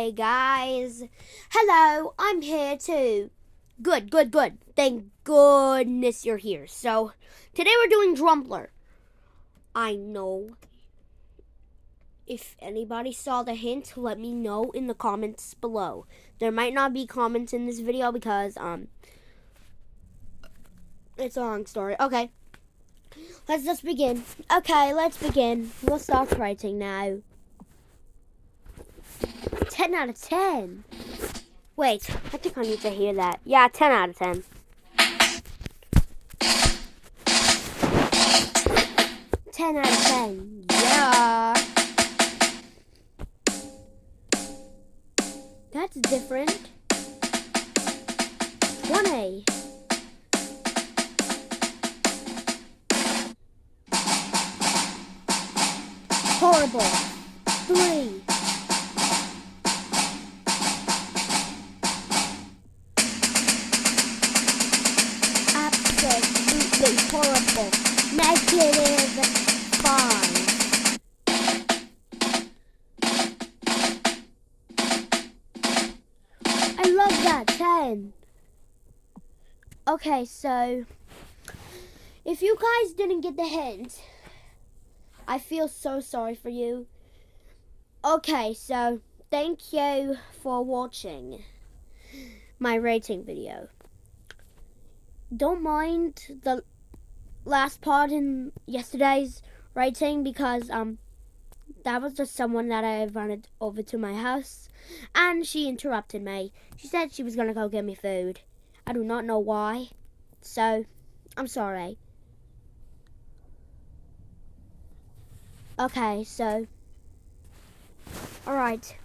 Hey guys. Hello, I'm here too. Good. Thank goodness you're here. So, today we're doing Drumpler. I know. If anybody saw the hint, let me know in the comments below. There might not be comments in this video because, it's a long story. Okay. Let's just begin. Okay, let's begin. We'll start writing now. 10 out of 10. Wait, I think I need to hear that. Yeah, 10 out of 10. 10 out of 10. Yeah. That's different. 20. Horrible. 3. Absolutely horrible. -5. I love that. 10. Okay, so if you guys didn't get the hint, I feel so sorry for you. Okay, so thank you for watching my rating video. Don't mind the last part in yesterday's rating because that was just someone that I invited over to my house and she interrupted me. She said she was gonna go get me food. I do not know why, so I'm sorry. Okay, so alright.